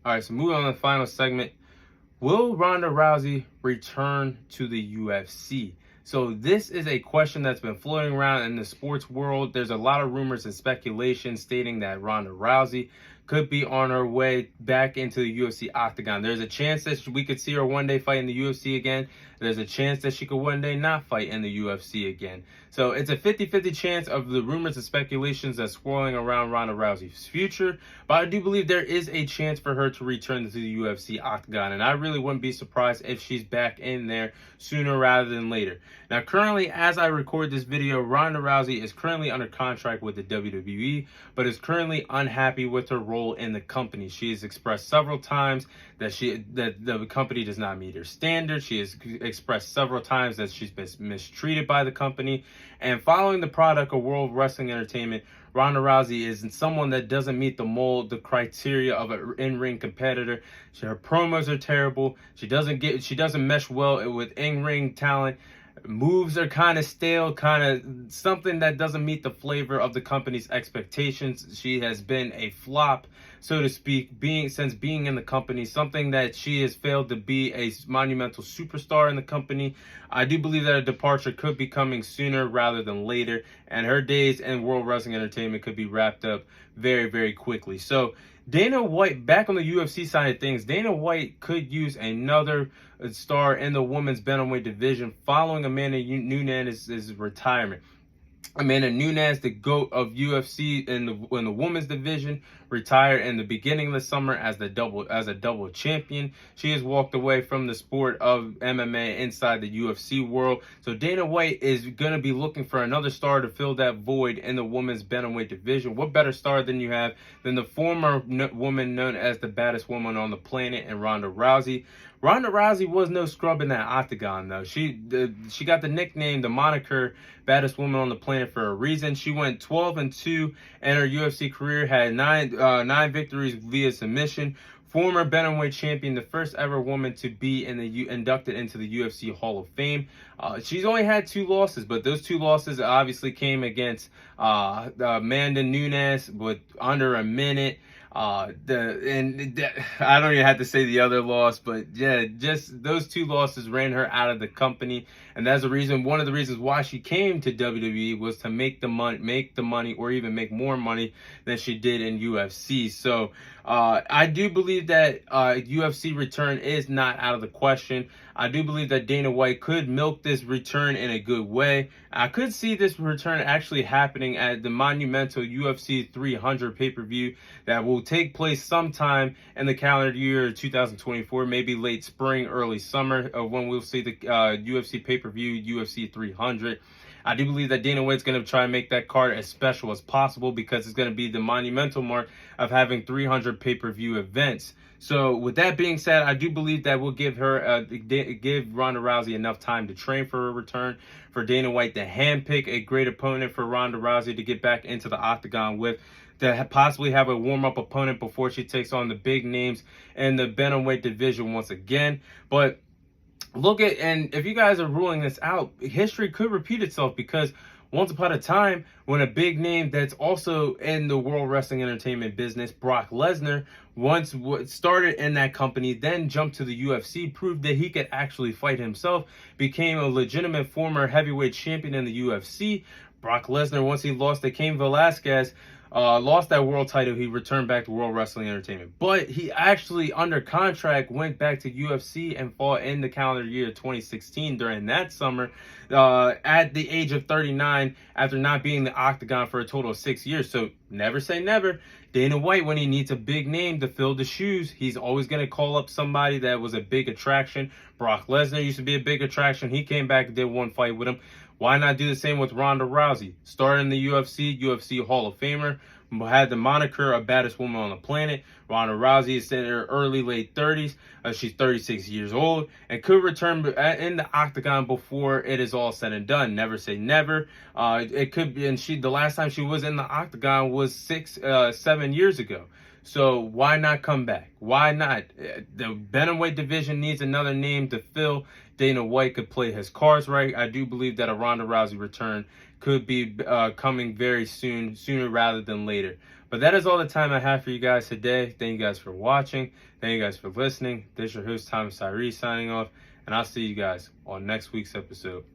All right, so moving on to the final segment. Will Ronda Rousey return to the UFC? So this is a question that's been floating around in the sports world. There's a lot of rumors and speculation stating that Ronda Rousey could be on her way back into the UFC octagon. There's a chance that we could see her one day fight in the UFC again. There's a chance that she could one day not fight in the UFC again. So it's a 50-50 chance of the rumors and speculations that's swirling around Ronda Rousey's future. But I do believe there is a chance for her to return to the UFC octagon. And I really wouldn't be surprised if she's back in there sooner rather than later. Now, currently, as I record this video, Ronda Rousey is currently under contract with the WWE, but is currently unhappy with her role in the company. She has expressed several times that the company does not meet her standards. She has expressed several times that she's been mistreated by the company. And following the product of World Wrestling Entertainment, Ronda Rousey is someone that doesn't meet the mold, the criteria of an in-ring competitor. Her promos are terrible. She doesn't mesh well with in-ring talent. Moves are kind of stale, kind of something that doesn't meet the flavor of the company's expectations. She has been a flop, so to speak, since being in the company, something that she has failed to be a monumental superstar in the company. I do believe that a departure could be coming sooner rather than later, and her days in World Wrestling Entertainment could be wrapped up very, very quickly. So Dana White, back on the UFC side of things, Dana White could use another star in the women's bantamweight division following Amanda Nunes' retirement. Amanda Nunes, the GOAT of UFC in the women's division, retired in the beginning of the summer as a double champion. She has walked away from the sport of MMA inside the UFC world. So Dana White is going to be looking for another star to fill that void in the women's bantamweight division. What better star than you have than the former woman known as the baddest woman on the planet, and Ronda Rousey. Ronda Rousey was no scrub in that octagon, though. She got the nickname, the moniker, baddest woman on the planet for a reason. She went 12-2 in her UFC career, had nine victories via submission. Former bantamweight champion, the first ever woman to be inducted into the UFC Hall of Fame. She's only had 2 losses, but those 2 losses obviously came against Amanda Nunes with under a minute. I don't even have to say the other loss, but yeah, just those 2 losses ran her out of the company, and that's one of the reasons why she came to WWE was to make the money, or even make more money than she did in UFC. So I do believe that UFC return is not out of the question. I do believe that Dana White could milk this return in a good way. I could see this return actually happening at the monumental UFC 300 pay-per-view that will take place sometime in the calendar year 2024, maybe late spring, early summer, when we'll see the UFC pay-per-view, UFC 300. I do believe that Dana White's going to try and make that card as special as possible, because it's going to be the monumental mark of having 300 pay-per-view events. So with that being said, I do believe that we'll give Ronda Rousey enough time to train for her return, for Dana White to handpick a great opponent for Ronda Rousey to get back into the octagon with, to possibly have a warm-up opponent before she takes on the big names in the bantamweight division once again. But and if you guys are ruling this out, history could repeat itself, because once upon a time, when a big name that's also in the World Wrestling Entertainment business, Brock Lesnar, once started in that company, then jumped to the UFC, proved that he could actually fight himself, became a legitimate former heavyweight champion in the UFC. Brock Lesnar, once he lost to Cain Velasquez, lost that world title, he returned back to World Wrestling Entertainment. But he actually, under contract, went back to UFC and fought in the calendar year 2016 during that summer, at the age of 39, after not being in the octagon for a total of 6 years. So never say never. Dana White, when he needs a big name to fill the shoes, he's always going to call up somebody that was a big attraction. Brock Lesnar used to be a big attraction. He came back and did one fight with him. Why not do the same with Ronda Rousey? Started in the UFC Hall of Famer, had the moniker of baddest woman on the planet. Ronda Rousey is in her late 30s. She's 36 years old and could return in the octagon before it is all said and done. Never say never. It could be, and the last time she was in the octagon was 7 years ago. So why not come back? Why not? The bantamweight division needs another name to fill. Dana White could play his cards right. I do believe that a Ronda Rousey return could be coming very soon, sooner rather than later. But that is all the time I have for you guys today. Thank you guys for watching. Thank you guys for listening. This is your host, Thomas Tyree, signing off. And I'll see you guys on next week's episode.